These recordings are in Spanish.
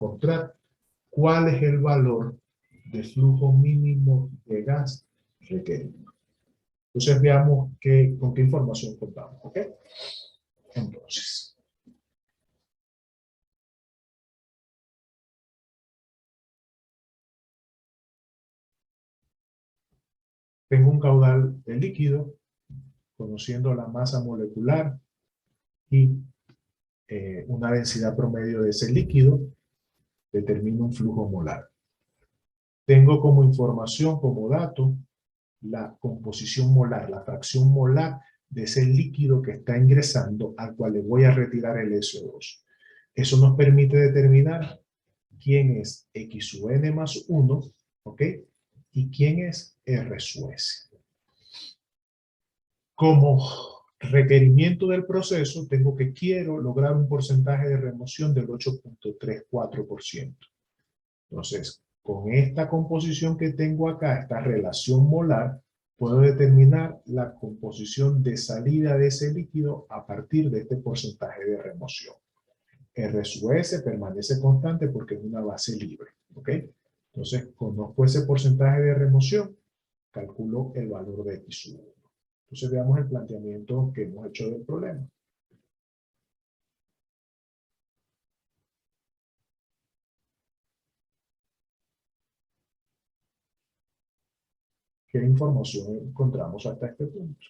encontrar cuál es el valor de flujo mínimo de gas requerido. Entonces veamos con qué información contamos, ¿ok? Entonces, tengo un caudal de líquido, conociendo la masa molecular y una densidad promedio de ese líquido, determino un flujo molar. Tengo como información, como dato, la composición molar, la fracción molar de ese líquido que está ingresando al cual le voy a retirar el SO2. Eso nos permite determinar quién es X sub n más 1, ¿ok? Y quién es R sub S. Como requerimiento del proceso, quiero lograr un porcentaje de remoción del 8.34%. Entonces, con esta composición que tengo acá, esta relación molar, puedo determinar la composición de salida de ese líquido a partir de este porcentaje de remoción. R sub S permanece constante porque es una base libre, ¿ok? Entonces, conozco ese porcentaje de remoción, calculo el valor de X sub 1. Entonces, veamos el planteamiento que hemos hecho del problema. ¿Qué información encontramos hasta este punto?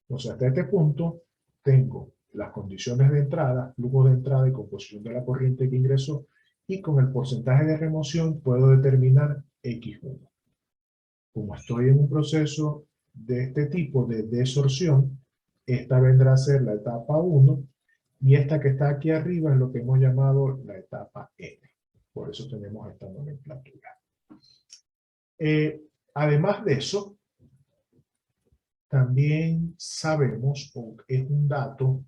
Entonces, hasta este punto, tengo las condiciones de entrada, flujo de entrada y composición de la corriente que ingresó, y con el porcentaje de remoción puedo determinar X1. Como estoy en un proceso de este tipo de desorción, esta vendrá a ser la etapa 1, y esta que está aquí arriba es lo que hemos llamado la etapa N. Por eso tenemos esta nomenclatura. Además de eso, también sabemos, o es un dato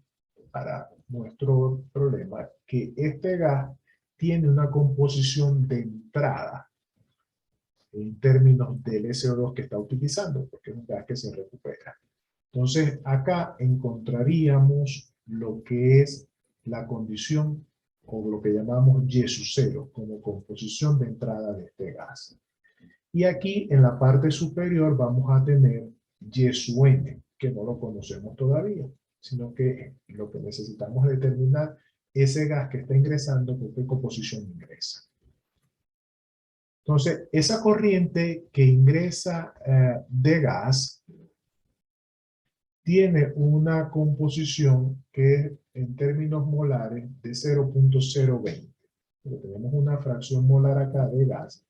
para nuestro problema, que este gas tiene una composición de entrada en términos del SO2 que está utilizando, porque es un gas que se recupera. Entonces, acá encontraríamos lo que es la condición, o lo que llamamos Y sub 0, como composición de entrada de este gas. Y aquí, en la parte superior, vamos a tener Y sub n, que no lo conocemos todavía, sino que lo que necesitamos es determinar ese gas que está ingresando, con qué composición ingresa. Entonces, esa corriente que ingresa de gas tiene una composición que es, en términos molares, de 0.020. Pero tenemos una fracción molar acá de gas,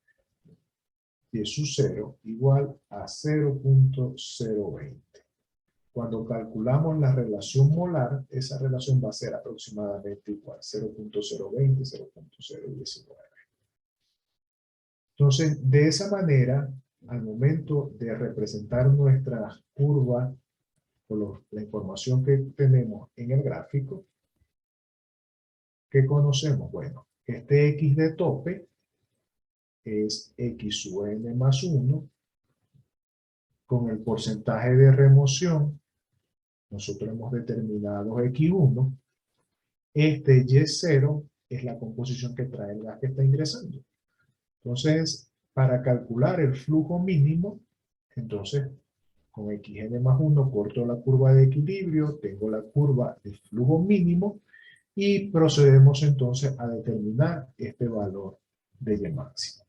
Y sub 0 igual a 0.020. Cuando calculamos la relación molar, esa relación va a ser aproximadamente igual, 0.020, 0.019. Entonces, de esa manera, al momento de representar nuestra curva, o la información que tenemos en el gráfico, ¿qué conocemos? Bueno, este X de tope es X sub n más 1, con el porcentaje de remoción, nosotros hemos determinado X1, este Y0 es la composición que trae el gas que está ingresando. Entonces, para calcular el flujo mínimo, entonces, con Xn más 1 corto la curva de equilibrio, tengo la curva de flujo mínimo, y procedemos entonces a determinar este valor de Y máximo.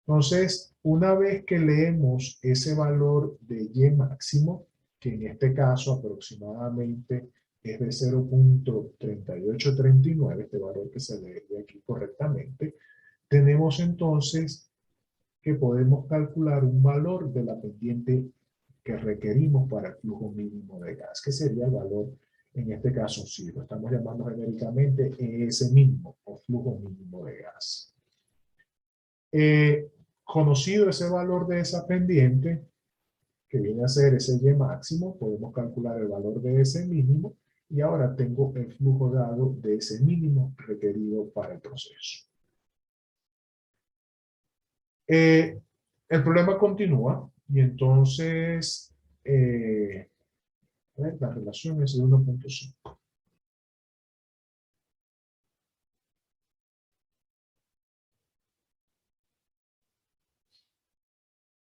Entonces, una vez que leemos ese valor de Y máximo, que en este caso aproximadamente es de 0.3839, este valor que se lee aquí correctamente, tenemos entonces que podemos calcular un valor de la pendiente que requerimos para el flujo mínimo de gas, que sería el valor, en este caso, si lo estamos llamando genéricamente, ES mínimo, o flujo mínimo de gas. Conocido ese valor de esa pendiente, que viene a ser ese Y máximo, podemos calcular el valor de ese mínimo, y ahora tengo el flujo dado de ese mínimo requerido para el proceso. El problema continúa, y entonces la relación es de 1.5.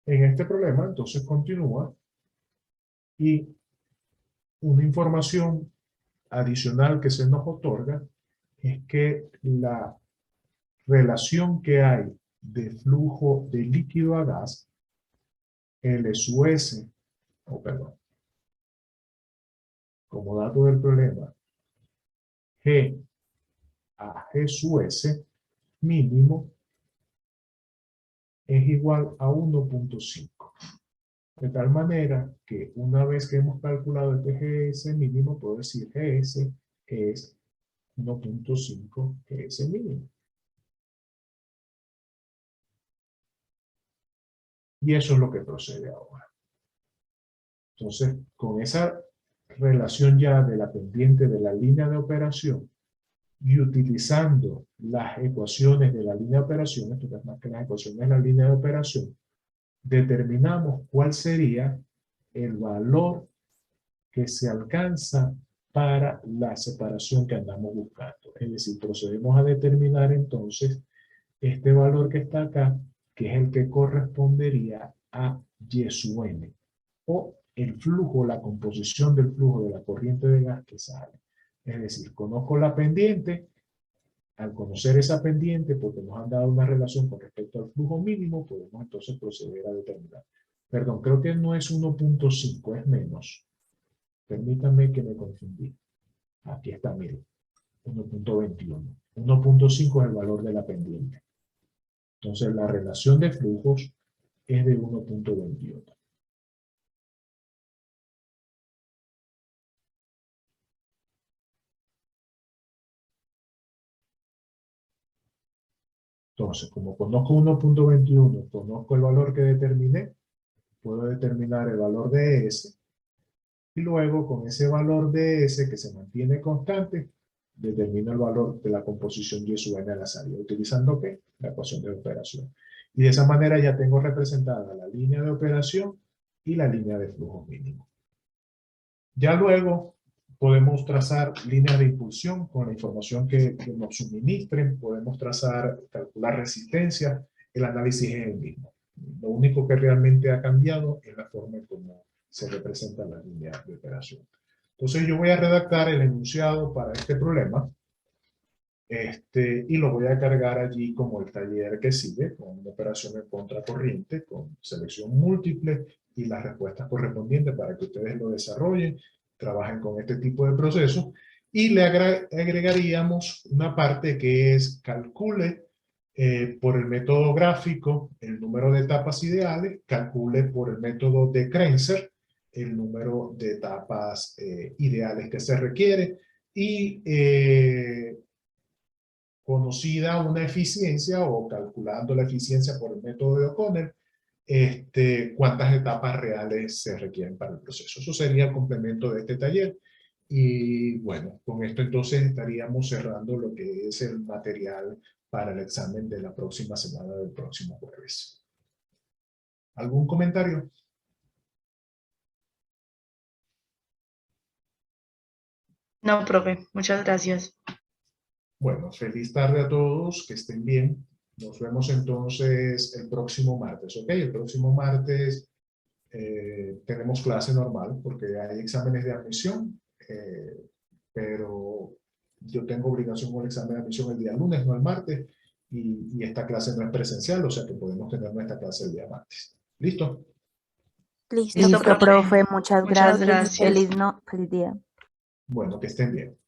En este problema, entonces, continúa y una información adicional que se nos otorga es que la relación que hay de flujo de líquido a gas, L sub S, como dato del problema, G a G sub S mínimo es igual a 1.5. De tal manera que una vez que hemos calculado este GS mínimo, puedo decir GS es 1.5 GS mínimo. Y eso es lo que procede ahora. Entonces, con esa relación ya de la pendiente de la línea de operación y utilizando las ecuaciones de la línea de operación, esto es más que las ecuaciones de la línea de operación, determinamos cuál sería el valor que se alcanza para la separación que andamos buscando. Es decir, procedemos a determinar entonces este valor que está acá, que es el que correspondería a Y sub n, o el flujo, la composición del flujo de la corriente de gas que sale. Es decir, conozco la pendiente. Al conocer esa pendiente, porque nos han dado una relación con respecto al flujo mínimo, podemos entonces proceder a determinar. Perdón, creo que no es 1.5, es menos. Permítanme que me confundí. Aquí está, miren, 1.21. 1.5 es el valor de la pendiente. Entonces, la relación de flujos es de 1.21. Entonces, como conozco 1.21, conozco el valor que determiné, puedo determinar el valor de S, y luego con ese valor de S que se mantiene constante, determino el valor de la composición Y sub n a la salida, utilizando ¿qué? La ecuación de operación. Y de esa manera ya tengo representada la línea de operación y la línea de flujo mínimo. Ya luego podemos trazar líneas de impulsión con la información que nos suministren, podemos trazar, calcular resistencia, el análisis es el mismo. Lo único que realmente ha cambiado es la forma en cómo se representa la línea de operación. Entonces yo voy a redactar el enunciado para este problema, y lo voy a cargar allí como el taller que sigue, con una operación en contracorriente, con selección múltiple y las respuestas correspondientes para que ustedes lo desarrollen, trabajen con este tipo de procesos, y le agregaríamos una parte que es calcule por el método gráfico el número de etapas ideales, calcule por el método de Krenzer el número de etapas ideales que se requiere, y conocida una eficiencia o calculando la eficiencia por el método de O'Connell, cuántas etapas reales se requieren para el proceso. Eso sería el complemento de este taller. Y bueno, con esto entonces estaríamos cerrando lo que es el material para el examen de la próxima semana, del próximo jueves. ¿Algún comentario? No, profe, muchas gracias. Bueno, feliz tarde a todos, que estén bien. Nos vemos entonces el próximo martes, ¿ok? El próximo martes tenemos clase normal porque hay exámenes de admisión, pero yo tengo obligación con el examen de admisión el día lunes, no el martes, y esta clase no es presencial, o sea que podemos tener nuestra clase el día martes. ¿Listo? Listo, profe. Muchas Muchas gracias. gracias. Feliz día. Bueno, que estén bien.